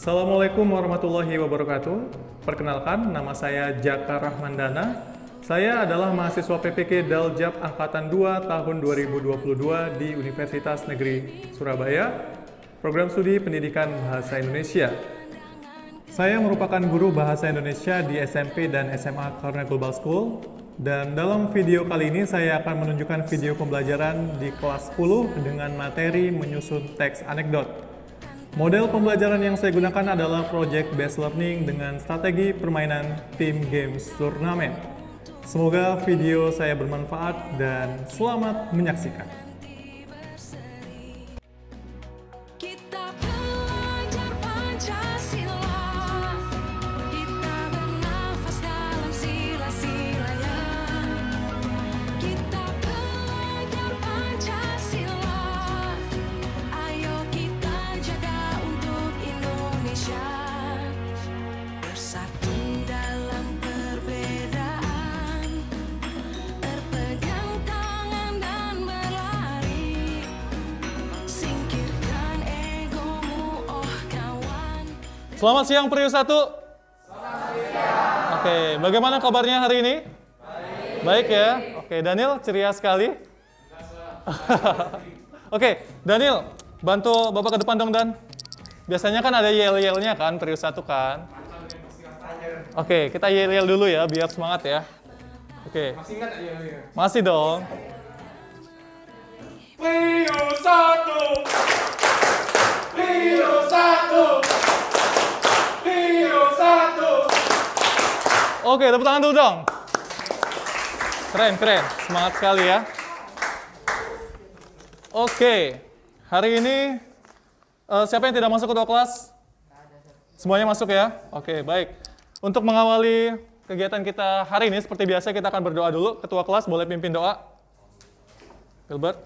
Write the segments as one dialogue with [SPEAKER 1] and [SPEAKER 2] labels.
[SPEAKER 1] Assalamualaikum warahmatullahi wabarakatuh. Perkenalkan, nama saya Jaka Rahmandana. Saya adalah mahasiswa PPK Daljab Angkatan 2 tahun 2022 di Universitas Negeri Surabaya, Program Studi Pendidikan Bahasa Indonesia. Saya merupakan guru Bahasa Indonesia di SMP dan SMA Cornell Global School. Dan dalam video kali ini saya akan menunjukkan video pembelajaran di kelas 10 dengan materi menyusun teks anekdot. Model pembelajaran yang saya gunakan adalah Project Based Learning dengan strategi permainan Team Games Turnamen. Semoga video saya bermanfaat dan selamat menyaksikan. Selamat siang Priu 1. Selamat siang. Oke, bagaimana kabarnya hari ini? Baik ya. Oke, Daniel ceria sekali. Oke, Daniel, bantu Bapak ke depan dong, Dan. Biasanya kan ada yel-yelnya kan, Priu 1 kan? Oke, kita yel-yel dulu ya, biar semangat ya. Oke. Masih ingat yel-yel? Masih dong. Priu 1. Priu 1. Oke, tepuk tangan dulu dong. Keren, keren. Semangat sekali ya. Oke, hari ini siapa yang tidak masuk ketua kelas? Semuanya masuk ya? Oke, baik. Untuk mengawali kegiatan kita hari ini, seperti biasa kita akan berdoa dulu. Ketua kelas boleh pimpin doa. Gilbert.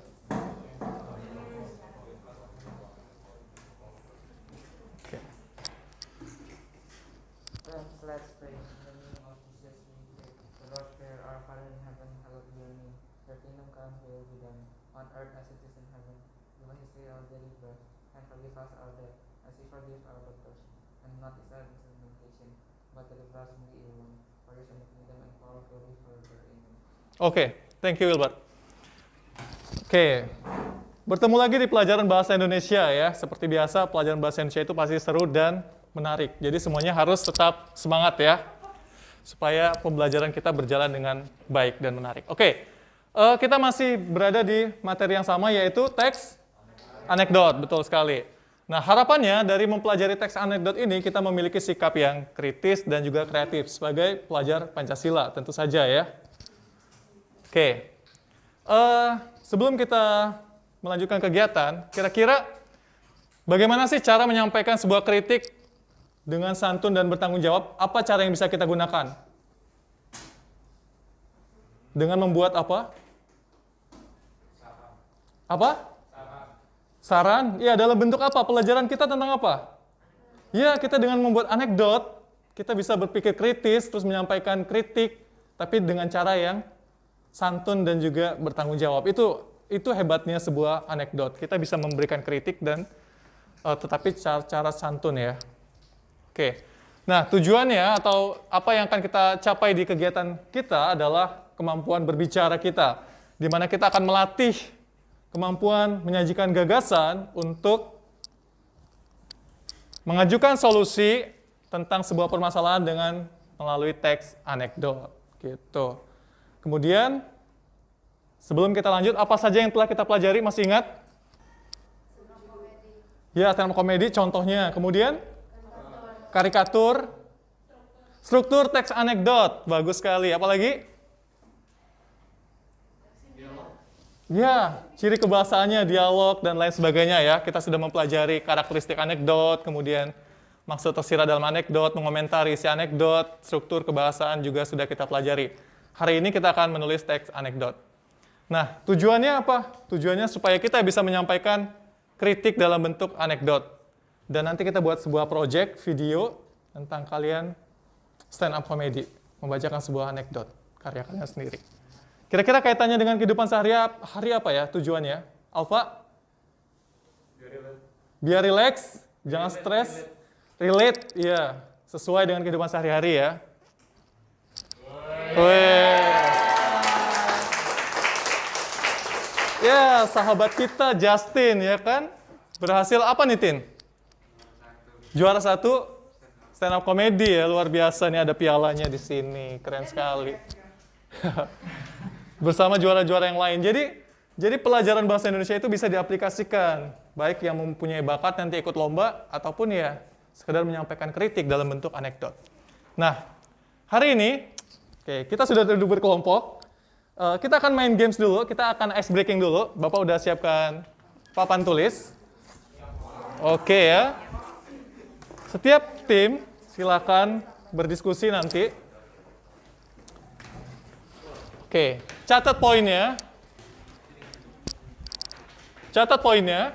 [SPEAKER 1] Oke, thank you Wilbert. Oke, bertemu lagi di pelajaran Bahasa Indonesia ya. Seperti biasa, pelajaran Bahasa Indonesia itu pasti seru dan menarik. Jadi semuanya harus tetap semangat ya, supaya pembelajaran kita berjalan dengan baik dan menarik. Oke, kita masih berada di materi yang sama, yaitu teks anekdot, betul sekali. Nah, harapannya dari mempelajari teks anekdot ini, kita memiliki sikap yang kritis dan juga kreatif sebagai pelajar Pancasila, tentu saja ya. Oke, sebelum kita melanjutkan kegiatan, kira-kira bagaimana sih cara menyampaikan sebuah kritik dengan santun dan bertanggung jawab? Apa cara yang bisa kita gunakan? Dengan membuat apa? Apa? Saran? Ya, dalam bentuk apa? Pelajaran kita tentang apa? Ya, kita dengan membuat anekdot, kita bisa berpikir kritis, terus menyampaikan kritik, tapi dengan cara yang santun dan juga bertanggung jawab. Itu hebatnya sebuah anekdot. Kita bisa memberikan kritik dan tetapi cara santun ya. Oke. Nah, tujuannya atau apa yang akan kita capai di kegiatan kita adalah kemampuan berbicara kita, di mana kita akan melatih kemampuan menyajikan gagasan untuk mengajukan solusi tentang sebuah permasalahan dengan melalui teks anekdot gitu. Kemudian, sebelum kita lanjut, apa saja yang telah kita pelajari? Masih ingat? Ya, stand-up komedi contohnya. Kemudian, karikatur, struktur teks anekdot. Bagus sekali. Apalagi? Ya, ciri kebahasaannya, dialog, dan lain sebagainya ya. Kita sudah mempelajari karakteristik anekdot, kemudian maksud tersirat dalam anekdot, mengomentari isi anekdot, struktur kebahasaan juga sudah kita pelajari. Hari ini kita akan menulis teks anekdot. Nah, tujuannya apa? Tujuannya supaya kita bisa menyampaikan kritik dalam bentuk anekdot. Dan nanti kita buat sebuah project video tentang kalian stand up comedy, membacakan sebuah anekdot karya kalian sendiri. Kira-kira kaitannya dengan kehidupan sehari-hari apa ya tujuannya? Alfa? Biar relax, jangan stres. relate, ya, sesuai dengan kehidupan sehari-hari ya. Weh. Ya, sahabat kita Justin ya kan, berhasil apa nih Tin? Juara 1 stand up comedy ya, luar biasa nih, ada pialanya di sini, keren sekali. Bersama juara-juara yang lain. Jadi pelajaran bahasa Indonesia itu bisa diaplikasikan, baik yang mempunyai bakat nanti ikut lomba ataupun ya sekedar menyampaikan kritik dalam bentuk anekdot. Nah, hari ini kita sudah duduk berkelompok. Kita akan main games dulu, kita akan ice breaking dulu. Bapak udah siapkan papan tulis. Oke ya. Setiap tim silakan berdiskusi nanti. Oke, catat poinnya. Catat poinnya.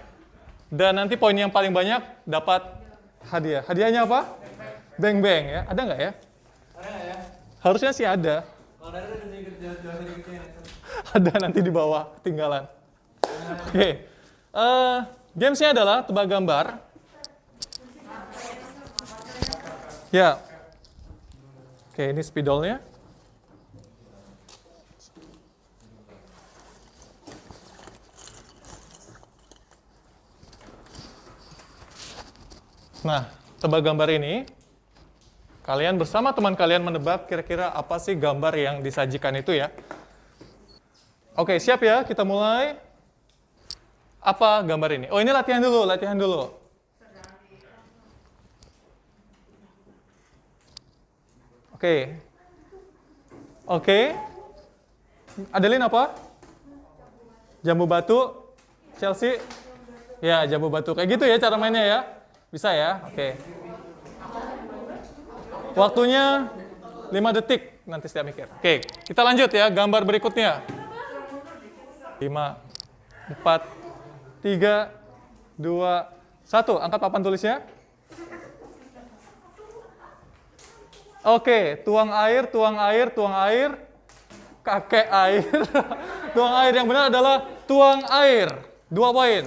[SPEAKER 1] Dan nanti poin yang paling banyak dapat hadiah. Hadiahnya apa? Beng-beng ya. Ada nggak ya? Harusnya sih ada. Ada nanti di bawah, ketinggalan. Oke. Gamesnya adalah tebak gambar. Ya. Oke, ini spidolnya. Nah, tebak gambar ini, kalian bersama teman kalian menebak kira-kira apa sih gambar yang disajikan itu ya. Oke, siap ya? Kita mulai. Apa gambar ini? Oh, ini latihan dulu, latihan dulu. Oke. Oke. Adeline apa? Jambu batu. Chelsea? Ya, jambu batu. Kayak gitu ya cara mainnya ya? Bisa ya? Oke. Waktunya 5 detik. Nanti setiap mikir. Oke, kita lanjut ya. Gambar berikutnya. 5, 4, 3, 2, 1. Angkat papan tulisnya. Oke, tuang air, tuang air, tuang air. Kakek air. Tuang air yang benar adalah tuang air. 2 poin.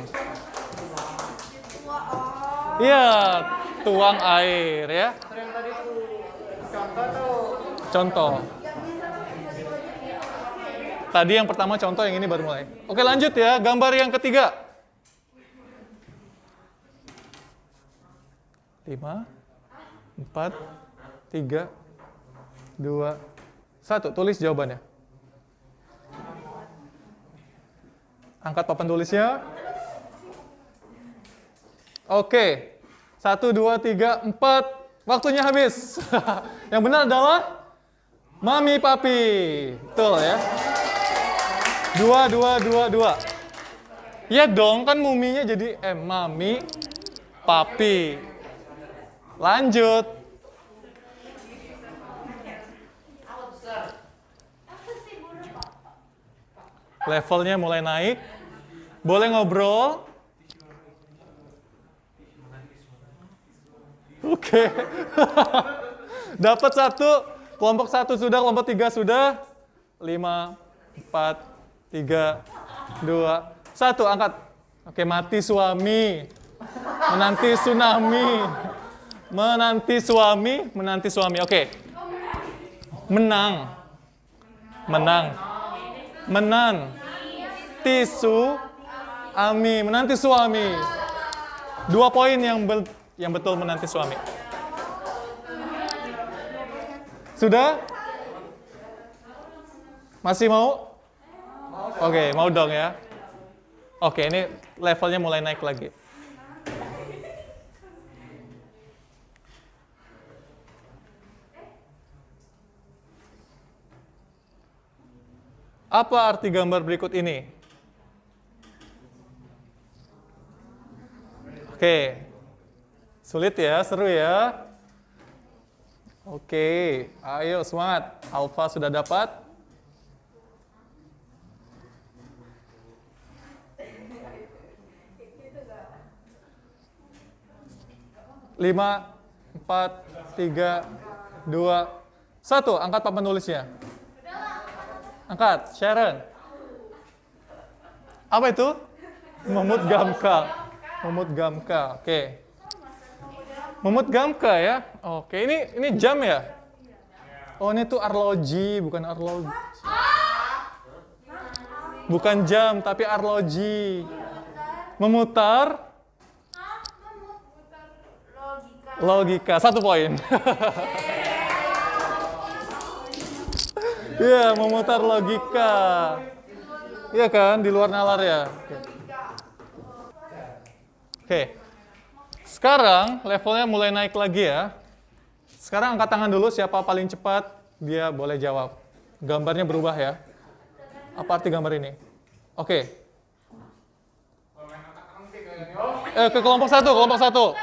[SPEAKER 1] Iya, tuang air ya. Contoh. Tadi yang pertama contoh, yang ini baru mulai. Oke, lanjut ya. Gambar yang ketiga. 5, 4, 3, 2, 1. Tulis jawabannya. Angkat papan tulisnya. Oke. 1, 2, 3, 4. Waktunya habis. Yang benar adalah Mami Papi. Betul ya. 2, 2, 2, 2. Iya dong, kan muminya jadi Mami Papi. Lanjut. Levelnya mulai naik. Boleh ngobrol. Oke. Dapat 1. Kelompok 1 sudah, kelompok 3 sudah. 5, 4, 3, 2, 1. Angkat. Oke, mati suami. Menanti tsunami. Menanti suami, menanti suami. Oke. Menang. Menang. Menan. Tisu. Ami. Menanti suami. 2 poin yang betul menanti suami. Sudah? Masih mau? Oke, mau dong ya. Oke, ini levelnya mulai naik lagi. Apa arti gambar berikut ini? Oke. Sulit ya, seru ya. Oke, ayo semangat. Alfa sudah dapat. 5, 4, 3, 2, 1. Angkat papan tulisnya. Angkat, Sharon. Apa itu? Memut Gamka. Memut Gamka, oke. Memut Gamka ya. Oke, ini jam ya? Oh, ini tuh arloji, bukan arloji. Bukan jam, tapi arloji. Memutar logika. 1 poin. Iya, memutar logika. Iya kan, di luar nalar ya. Oke. Sekarang levelnya mulai naik lagi ya. Sekarang angkat tangan dulu siapa paling cepat, dia boleh jawab. Gambarnya berubah ya. Apa arti gambar ini? Oke. Ke kelompok 1, kelompok 1.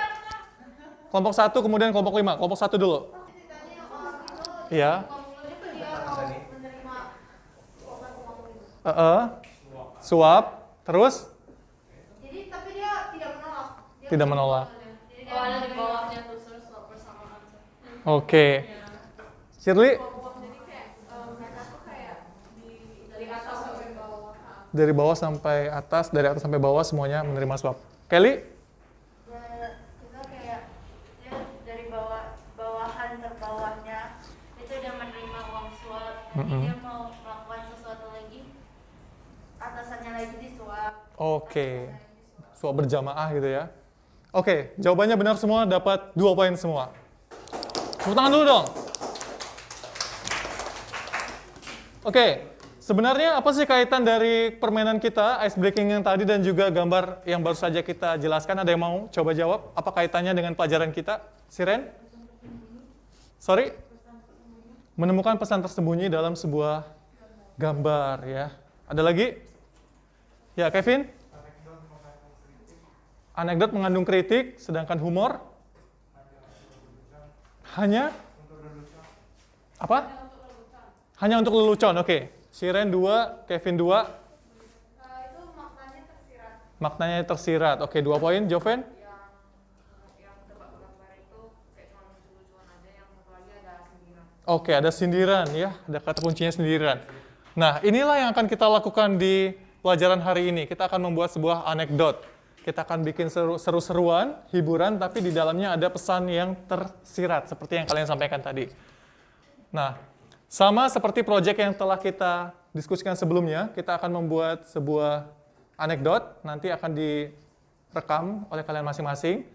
[SPEAKER 1] Kelompok 1, kemudian kelompok 5. Kelompok 1 dulu. Iya. Suap. Terus?
[SPEAKER 2] Jadi, tapi dia tidak menolak.
[SPEAKER 1] Tidak menolak.
[SPEAKER 2] Oh, ada di bawahnya tuh, suap bersamaan.
[SPEAKER 1] Oke. Shirley?
[SPEAKER 2] Jadi mereka tuh kayak dari atas sampai bawah.
[SPEAKER 1] Dari bawah sampai atas, dari atas sampai bawah semuanya menerima suap. Kelly?
[SPEAKER 2] Kita kayak dia dari bawahan terbawahnya itu dia menerima uang suap. Nanti dia mau melakukan sesuatu lagi, atasannya lagi disuap.
[SPEAKER 1] Oke. Suap berjamaah gitu ya. Oke, jawabannya benar semua, dapat 2 poin semua. Tepuk tangan dulu dong. Oke, sebenarnya apa sih kaitan dari permainan kita, ice breaking yang tadi dan juga gambar yang baru saja kita jelaskan? Ada yang mau coba jawab? Apa kaitannya dengan pelajaran kita? Siren? Sorry? Menemukan pesan tersembunyi dalam sebuah gambar ya. Ada lagi? Ya, Kevin? Anekdot mengandung kritik, sedangkan humor hanya apa? Hanya untuk lelucon. Oke. Siren 2, Kevin 2.
[SPEAKER 2] Itu maknanya tersirat.
[SPEAKER 1] Maknanya tersirat. Oke, 2 poin. Joven?
[SPEAKER 2] Yang tebak gambar itu kayak cuma lucu-lucuan aja, yang satu lagi ada sindiran.
[SPEAKER 1] Oke, ada sindiran ya. Ada kata kuncinya sindiran. Nah, inilah yang akan kita lakukan di pelajaran hari ini. Kita akan membuat sebuah anekdot. Kita akan bikin seru-seruan, hiburan, tapi di dalamnya ada pesan yang tersirat, seperti yang kalian sampaikan tadi. Nah, sama seperti proyek yang telah kita diskusikan sebelumnya, kita akan membuat sebuah anekdot, nanti akan direkam oleh kalian masing-masing,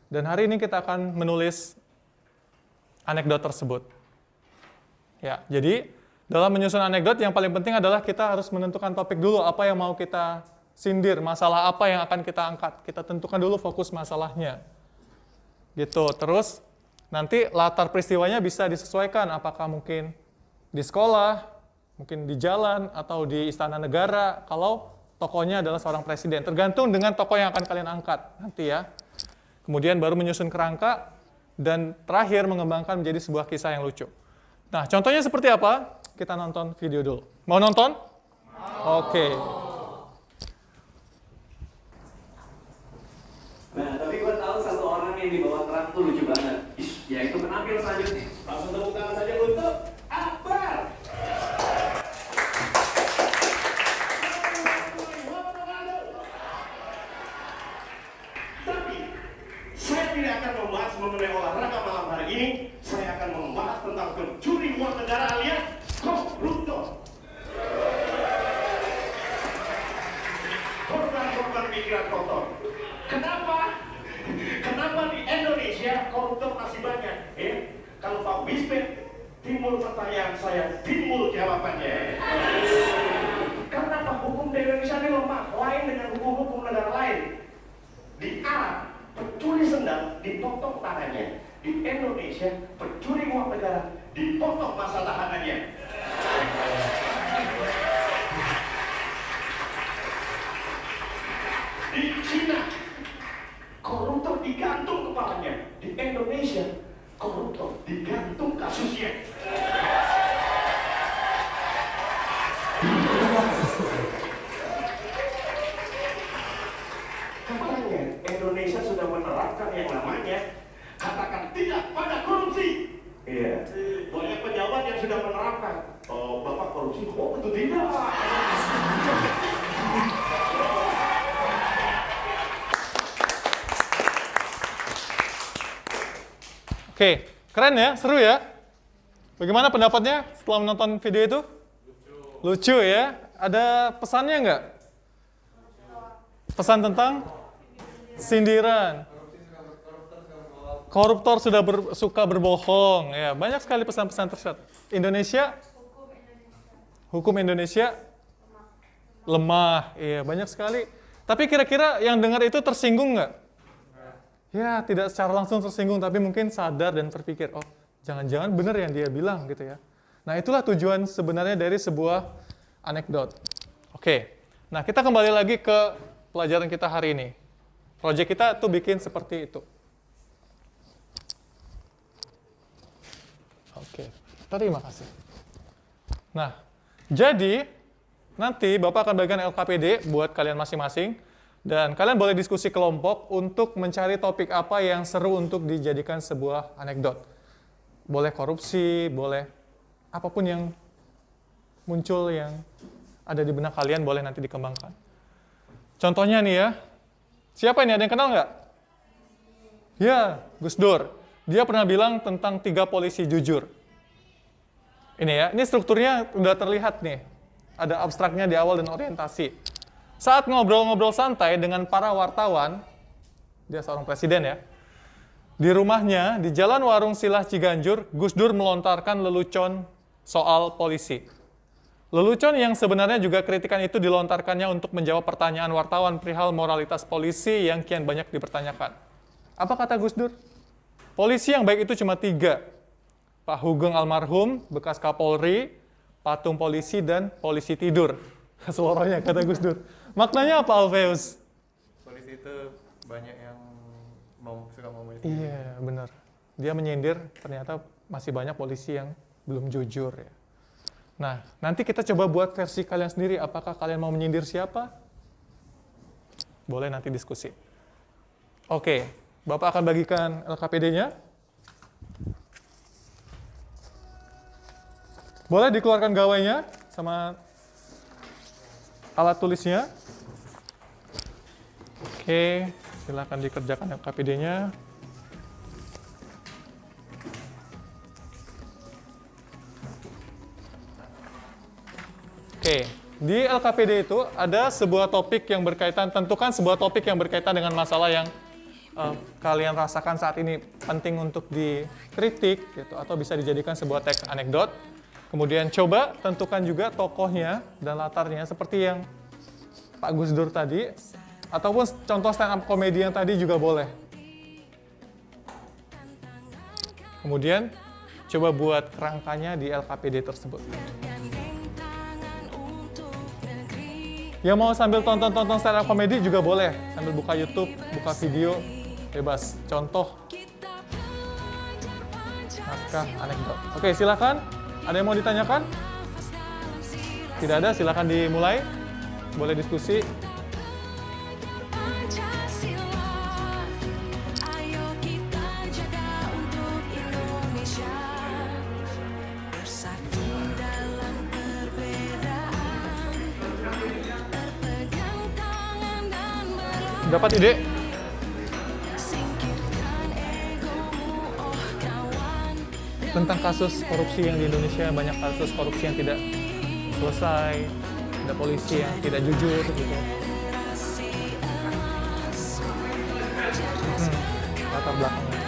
[SPEAKER 1] dan hari ini kita akan menulis anekdot tersebut. Ya, jadi dalam menyusun anekdot yang paling penting adalah kita harus menentukan topik dulu, apa yang mau kita sindir, masalah apa yang akan kita angkat. Kita tentukan dulu fokus masalahnya. Gitu. Terus nanti latar peristiwanya bisa disesuaikan, apakah mungkin di sekolah, mungkin di jalan, atau di istana negara, kalau tokohnya adalah seorang presiden. Tergantung dengan tokoh yang akan kalian angkat nanti ya. Kemudian baru menyusun kerangka, dan terakhir mengembangkan menjadi sebuah kisah yang lucu. Nah, contohnya seperti apa? Kita nonton video dulu. Mau nonton? Oke.
[SPEAKER 3] Nah, tapi gue tahu satu orang yang di bawah truk tuh lucu banget. Yaitu penampil selanjutnya. Langsung tepuk tangan saja untuk Akbar. Tapi saya tidak akan membahas mengenai olahraga malam hari ini. Saya akan membahas tentang pencuri uang negara alias koruptor. Korban pikiran kotor. Kenapa di Indonesia koruptor masih banyak? Kalau Pak Wismet timbul pertanyaan saya, timbul jawabannya. Karena Pak hukum di Indonesia ini lemah, lain dengan hukum-hukum negara lain. Di Arab, pencuri sendal dipotong tangannya. Di Indonesia, pencuri uang negara dipotong masa tahanannya. Di Cina, koruptor digantung kepalanya. Di Indonesia, koruptor digantung kasusnya. Katanya Indonesia sudah menerapkan yang namanya katakan tidak pada korupsi. Iya. Banyak pejabat yang sudah menerapkan. Oh, Bapak korupsi? Oh, betul tidak.
[SPEAKER 1] Oke, keren ya, seru ya. Bagaimana pendapatnya setelah menonton video itu? Lucu ya. Ada pesannya nggak? Pesan tentang sindiran. Koruptor sudah suka berbohong. Ya, banyak sekali pesan-pesan tersebut. Indonesia, hukum Indonesia lemah. Iya, banyak sekali. Tapi kira-kira yang dengar itu tersinggung nggak? Ya, tidak secara langsung tersinggung, tapi mungkin sadar dan terpikir, oh, jangan-jangan benar yang dia bilang gitu ya. Nah, itulah tujuan sebenarnya dari sebuah anekdot. Oke, nah kita kembali lagi ke pelajaran kita hari ini. Proyek kita tuh bikin seperti itu. Oke, terima kasih. Nah, jadi nanti Bapak akan bagikan LKPD buat kalian masing-masing, dan kalian boleh diskusi kelompok untuk mencari topik apa yang seru untuk dijadikan sebuah anekdot. Boleh korupsi, boleh apapun yang muncul yang ada di benak kalian, boleh nanti dikembangkan. Contohnya nih ya, siapa ini? Ada yang kenal nggak? Ya, Gus Dur. Dia pernah bilang tentang 3 polisi jujur. Ini ya, ini strukturnya udah terlihat nih. Ada abstraknya di awal dan orientasi. Saat ngobrol-ngobrol santai dengan para wartawan, dia seorang presiden ya, di rumahnya, di Jalan Warung Silah Ciganjur, Gus Dur melontarkan lelucon soal polisi. Lelucon yang sebenarnya juga kritikan itu dilontarkannya untuk menjawab pertanyaan wartawan perihal moralitas polisi yang kian banyak dipertanyakan. Apa kata Gus Dur? Polisi yang baik itu cuma 3. Pak Hugeng almarhum, bekas Kapolri, patung polisi, dan polisi tidur. Seluruhnya kata Gus Dur. Maknanya apa, Alveus?
[SPEAKER 4] Polisi itu banyak yang suka mau polisi.
[SPEAKER 1] Iya, benar. Dia menyindir, ternyata masih banyak polisi yang belum jujur ya. Nah, nanti kita coba buat versi kalian sendiri. Apakah kalian mau menyindir siapa? Boleh nanti diskusi. Oke, Bapak akan bagikan LKPD-nya. Boleh dikeluarkan gawainya sama alat tulisnya. Oke, silakan dikerjakan LKPD-nya. Oke, di LKPD itu ada sebuah topik yang berkaitan, tentukan sebuah topik yang berkaitan dengan masalah yang kalian rasakan saat ini penting untuk dikritik, gitu, atau bisa dijadikan sebuah teks anekdot. Kemudian coba tentukan juga tokohnya dan latarnya seperti yang Pak Gus Dur tadi, ataupun contoh stand up komedi yang tadi juga boleh. Kemudian coba buat kerangkanya di LKPD tersebut. Yang mau sambil tonton stand up komedi juga boleh, sambil buka YouTube, buka video, bebas. Contoh naskah anekdot. Oke, silakan. Ada yang mau ditanyakan? Tidak ada, silakan dimulai. Boleh diskusi. Dapat ide? Tentang kasus korupsi yang di Indonesia, banyak kasus korupsi yang tidak selesai, ada polisi yang tidak jujur gitu. Latar belakangnya.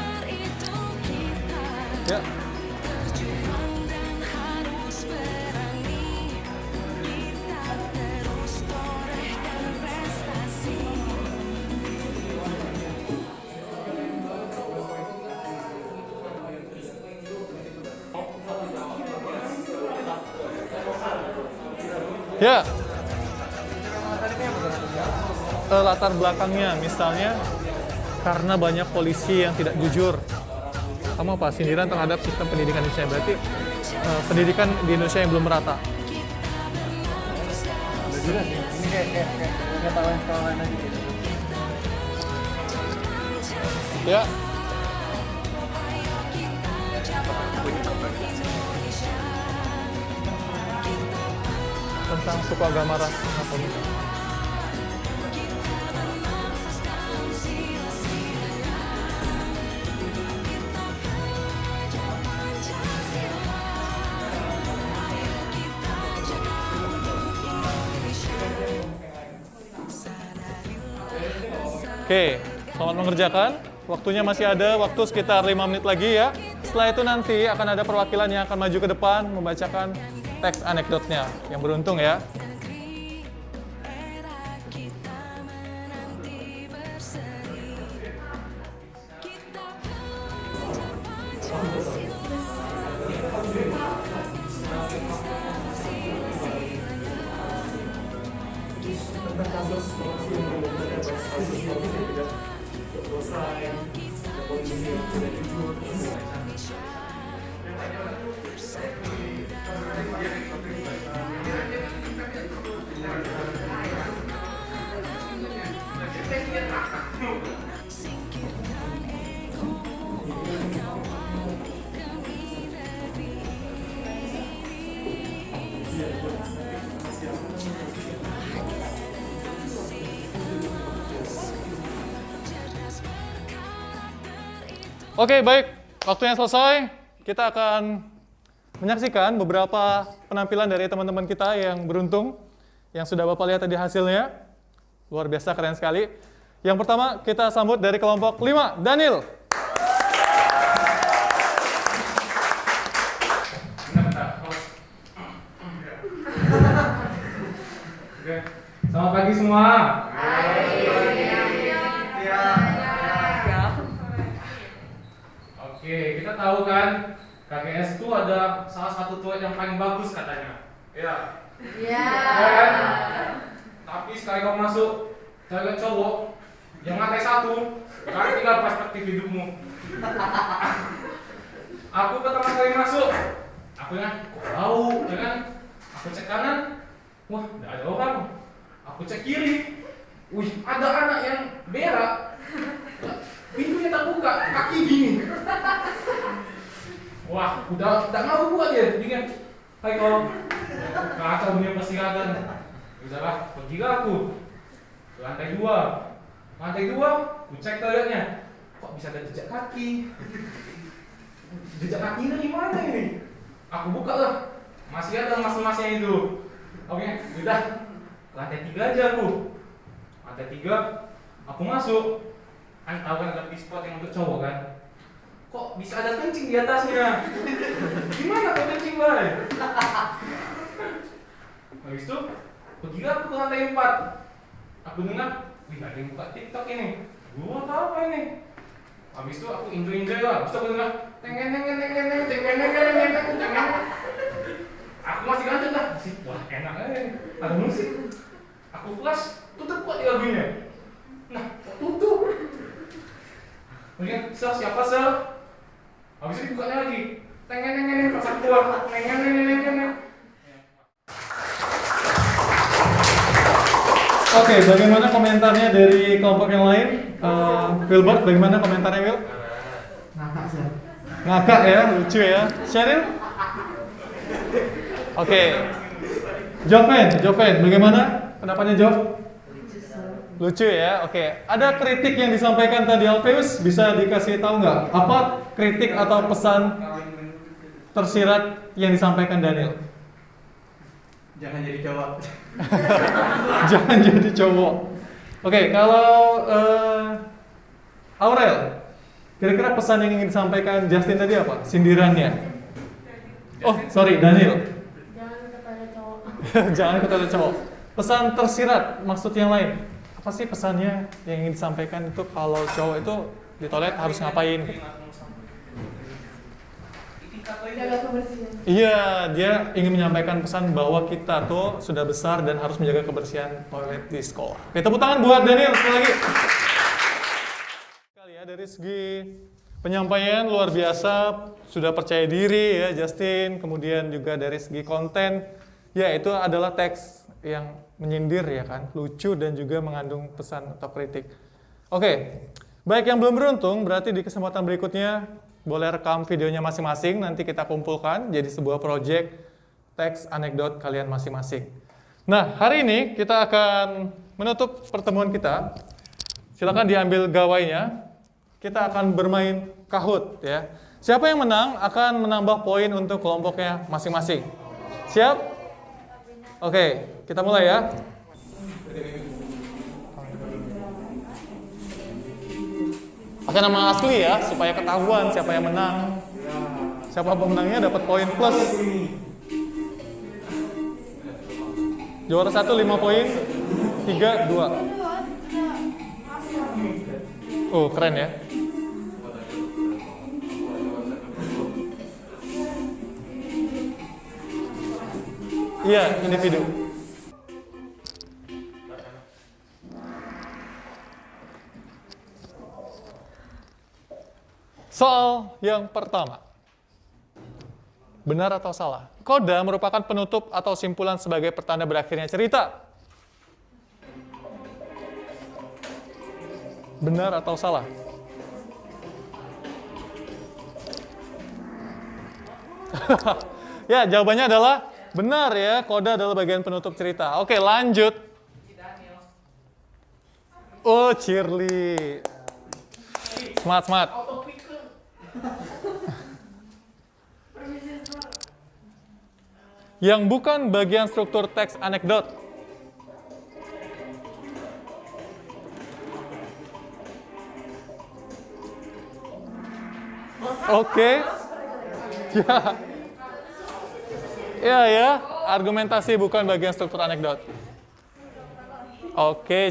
[SPEAKER 1] Ya. Ya, latar belakangnya misalnya karena banyak polisi yang tidak jujur. Kamu apa? Sindiran terhadap sistem pendidikan Indonesia. Berarti pendidikan di Indonesia yang belum merata.
[SPEAKER 4] Jelas ya, ini kayak kawan-kawan aja gitu.
[SPEAKER 1] Ya. Tentang suku agama ras atau bukan. Oke, selamat mengerjakan. Waktunya masih ada, waktu sekitar 5 menit lagi ya. Setelah itu nanti akan ada perwakilan yang akan maju ke depan membacakan teks anekdotnya. Yang beruntung ya. Oke, baik. Waktunya selesai. Kita akan menyaksikan beberapa penampilan dari teman-teman kita yang beruntung, yang sudah Bapak lihat tadi hasilnya. Luar biasa, keren sekali. Yang pertama, kita sambut dari kelompok 5, Daniel.
[SPEAKER 5] Selamat pagi semua. Oke, kita tahu kan KGS itu ada salah satu toilet yang paling bagus katanya. Iya.
[SPEAKER 2] Iya.
[SPEAKER 5] Kan? Tapi sekali kamu masuk toilet cowok, yang lantai 1, kali tinggal perspektif hidupmu. Aku pertama kali masuk, aku kan bau, ya kan? Aku cek kanan, wah, nggak ada orang. Aku cek kiri, wih, ada anak yang berak. Pintunya tak buka, kaki gini. Wah, udah ngau buat dia, dingin. Hai kau, kacau dunia persingkatan. Udahlah, pergilah aku ke lantai 2. Lantai 2, aku cek toiletnya. Kok bisa ada jejak kaki? Jejak kakinya gimana ini? Aku buka lah, masih ada mas-masnya itu. Oke, udah. Lantai 3 aja aku. Lantai 3, aku masuk. Kan tahu kan ada spot yang untuk cowok kan? Kok bisa ada kencing di atasnya? Gimana kok kencing, Bay? Habis itu, pergilah aku ke lantai 4. Aku dengar, wih, ada yang buka TikTok ini. Gua tahu apa ini? Habis itu aku enjoy lah. Habis itu aku dengar, teng. Aku masih lanjut lah. Wah, enak ada musik. Aku flash, tutup kok di lagunya. Nah, kok tutup? Kemudian, sel, siapa sel? Habis itu dibukanya lagi. Teng, pas aku keluar. Teng.
[SPEAKER 1] Oke, bagaimana komentarnya dari kelompok yang lain? Wilbert, bagaimana komentarnya, Will?
[SPEAKER 6] Ngakak sih.
[SPEAKER 1] Ngakak ya, lucu ya. Sheryl? Oke. Joven, bagaimana pendapatnya Jov? Lucu ya, oke. Ada kritik yang disampaikan tadi Alfeus, bisa dikasih tahu nggak? Apa kritik atau pesan tersirat yang disampaikan Daniel?
[SPEAKER 6] Jangan jadi cowok.
[SPEAKER 1] Jangan jadi cowok. Oke, kalau Aurel, kira-kira pesan yang ingin disampaikan Justin tadi apa? Sindirannya? Oh, sorry, Daniel.
[SPEAKER 2] Jangan kepada cowok.
[SPEAKER 1] Jangan kepada cowok. Pesan tersirat, maksud yang lain. Apa sih pesannya yang ingin disampaikan itu kalau cowok itu di toilet harus ngapain?
[SPEAKER 2] Jaga kebersihan.
[SPEAKER 1] Iya, dia ingin menyampaikan pesan bahwa kita tuh sudah besar dan harus menjaga kebersihan toilet di sekolah. Oke, tepuk tangan buat Daniel sekali lagi. Sekali ya, dari segi penyampaian luar biasa, sudah percaya diri ya Justin, kemudian juga dari segi konten, ya itu adalah teks yang menyindir ya kan, lucu dan juga mengandung pesan atau kritik. Oke, baik yang belum beruntung, berarti di kesempatan berikutnya boleh rekam videonya masing-masing, nanti kita kumpulkan jadi sebuah project teks anekdot kalian masing-masing. Nah, hari ini kita akan menutup pertemuan kita. Silakan diambil gawainya. Kita akan bermain Kahoot ya. Siapa yang menang akan menambah poin untuk kelompoknya masing-masing. Siap? Oke, kita mulai ya. Pakai nama asli ya, supaya ketahuan siapa yang menang. Siapa pemenangnya dapat poin plus. Juara 1 5 poin, 3 2. Oh, keren ya. Iya, individu. Soal yang pertama. Benar atau salah? Koda merupakan penutup atau simpulan sebagai pertanda berakhirnya cerita. Benar atau salah? Ya, jawabannya adalah benar ya. Koda adalah bagian penutup cerita. Oke, lanjut. Oh, Shirley. Smart. Yang bukan bagian struktur teks anekdot. Oke. Ya, argumentasi bukan bagian struktur anekdot. Oke,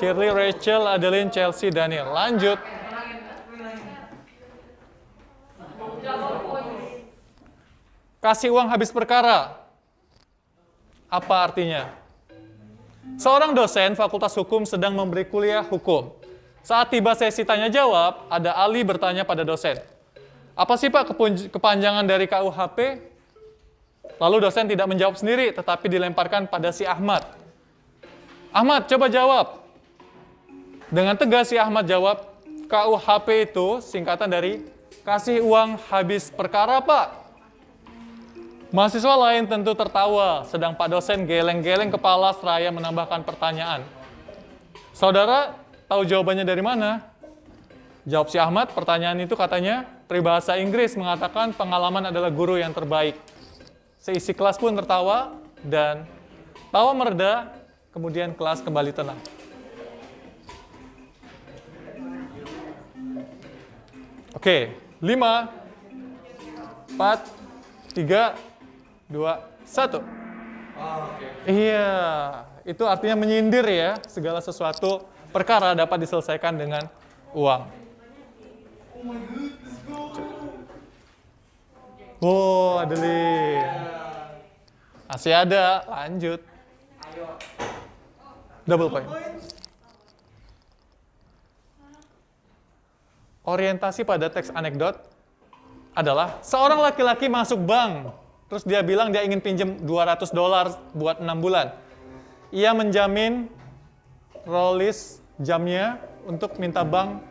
[SPEAKER 1] Shirley, Rachel, Adeline, Chelsea, Daniel. Lanjut. Kasih uang habis perkara. Apa artinya? Seorang dosen Fakultas Hukum sedang memberi kuliah hukum. Saat tiba sesi tanya jawab, ada Ali bertanya pada dosen. Apa sih Pak kepanjangan dari KUHP? Lalu dosen tidak menjawab sendiri, tetapi dilemparkan pada si Ahmad. Ahmad, coba jawab. Dengan tegas si Ahmad jawab, KUHP itu singkatan dari kasih uang habis perkara, Pak. Mahasiswa lain tentu tertawa, sedang Pak dosen geleng-geleng kepala seraya menambahkan pertanyaan. Saudara, tahu jawabannya dari mana? Jawab si Ahmad, pertanyaan itu katanya, peribahasa Inggris mengatakan pengalaman adalah guru yang terbaik. Seisi kelas pun tertawa, dan tawa mereda, kemudian kelas kembali tenang. Oke, 5, 4, 3, 2, 1. Iya, itu artinya menyindir ya. Segala sesuatu perkara dapat diselesaikan dengan uang. Oh, Adeline. Masih ada, lanjut. Double point. Orientasi pada teks anekdot adalah seorang laki-laki masuk bank. Terus dia bilang dia ingin pinjam $200 buat 6 bulan. Ia menjamin rollis jamnya untuk minta bank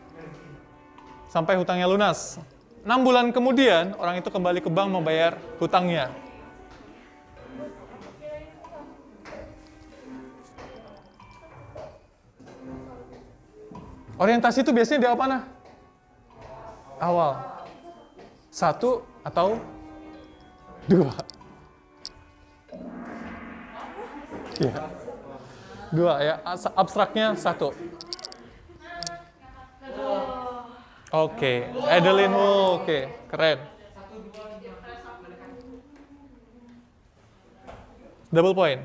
[SPEAKER 1] sampai hutangnya lunas. 6 bulan kemudian, orang itu kembali ke bank membayar hutangnya. Orientasi itu biasanya di apa mana? Awal. 1 atau 2. Ya. 2 ya, abstraknya 1. Oke, Adeline, oke, keren. Double point.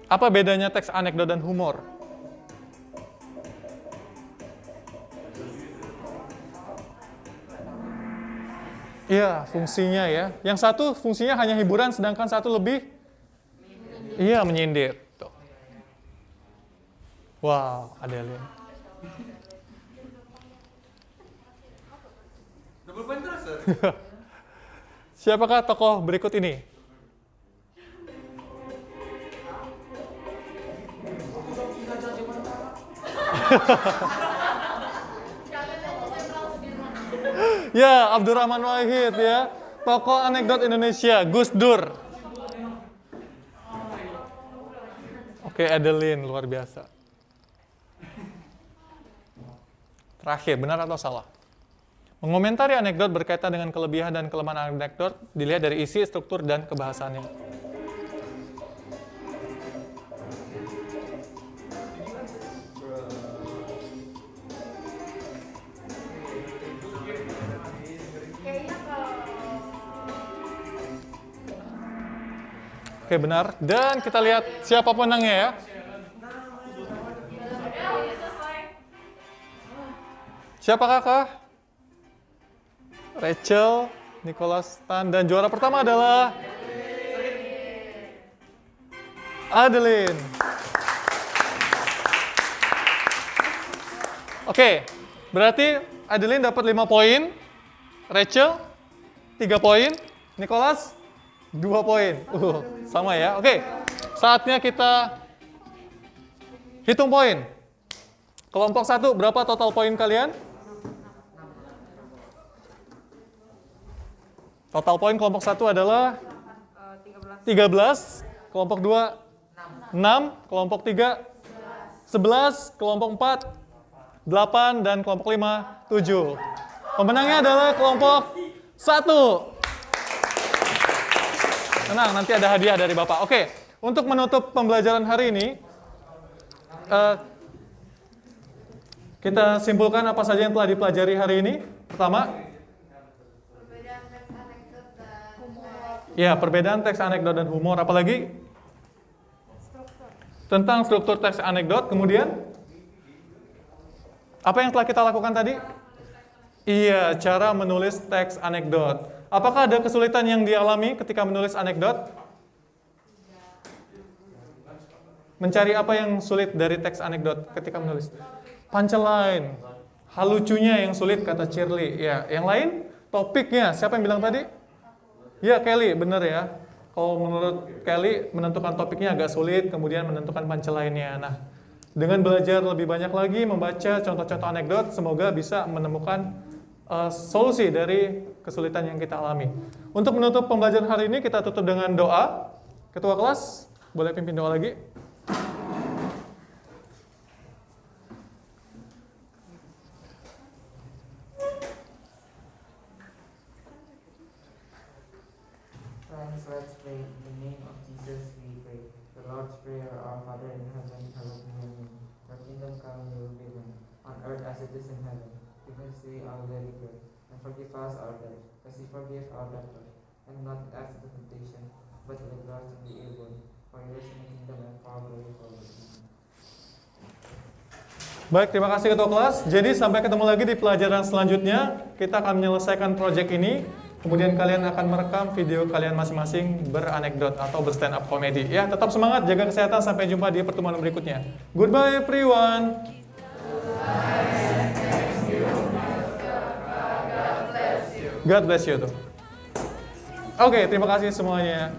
[SPEAKER 1] Apa bedanya teks anekdot dan humor? Iya, fungsinya ya. Yang satu fungsinya hanya hiburan, sedangkan satu lebih menyindir. Tuh. Wow, Adeline.
[SPEAKER 4] Double point terus.
[SPEAKER 1] Siapakah tokoh berikut ini? Ya, Abdurrahman Wahid ya. Tokoh anekdot Indonesia, Gus Dur. Oke, Adeline, luar biasa. Terakhir, benar atau salah? Mengomentari anekdot berkaitan dengan kelebihan dan kelemahan anekdot dilihat dari isi, struktur, dan kebahasannya. Oke, benar. Dan kita lihat siapa pemenangnya ya. Siapa kakak? Rachel, Nicholas Tan, dan juara pertama adalah Adeline. Oke, berarti Adeline dapat 5 poin, Rachel 3 poin, Nicholas 2 poin. Sama ya. Oke, saatnya kita hitung poin. Kelompok 1, berapa total poin kalian? Total poin kelompok 1 adalah 13, kelompok 2 6, kelompok 3 11, kelompok 4 8, dan kelompok 5 7. Pemenangnya adalah kelompok 1. Tenang, nanti ada hadiah dari Bapak. Oke, untuk menutup pembelajaran hari ini, kita simpulkan apa saja yang telah dipelajari hari ini. Pertama,
[SPEAKER 2] Perbedaan teks anekdot dan humor.
[SPEAKER 1] ya, perbedaan teks anekdot dan humor. Apalagi tentang struktur teks anekdot. Kemudian, apa yang telah kita lakukan tadi? Iya, cara menulis teks anekdot. Apakah ada kesulitan yang dialami ketika menulis anekdot? Mencari apa yang sulit dari teks anekdot ketika menulis? Punchline. Hal lucunya yang sulit, kata Shirley. Ya, yang lain? Topiknya. Siapa yang bilang tadi? Ya, Kelly, benar ya. Kalau menurut Kelly, menentukan topiknya agak sulit, kemudian menentukan punchline-nya. Nah, dengan belajar lebih banyak lagi, membaca contoh-contoh anekdot, semoga bisa menemukan solusi dari kesulitan yang kita alami. Untuk menutup pembelajaran hari ini, kita tutup dengan doa. Ketua kelas, boleh pimpin doa lagi?
[SPEAKER 7] Friends, let's pray. In the name of Jesus we pray. The Lord's Prayer, Our Father in heaven, hallowed be your name. Your kingdom come, your will be done, on earth as it is in heaven. Give us today our daily bread, and forgive us our debt, as we forgive our debtors. And not lead us into temptation, but deliver us from the evil one. For yours is the kingdom and power and glory forever.
[SPEAKER 1] Baik, terima kasih Ketua Kelas. Jadi sampai ketemu lagi di pelajaran selanjutnya. Kita akan menyelesaikan proyek ini. Kemudian kalian akan merekam video kalian masing-masing beranekdot atau berstand up comedy. Ya, tetap semangat, jaga kesehatan. Sampai jumpa di pertemuan berikutnya. Goodbye everyone. God bless you tuh. Oke, terima kasih semuanya.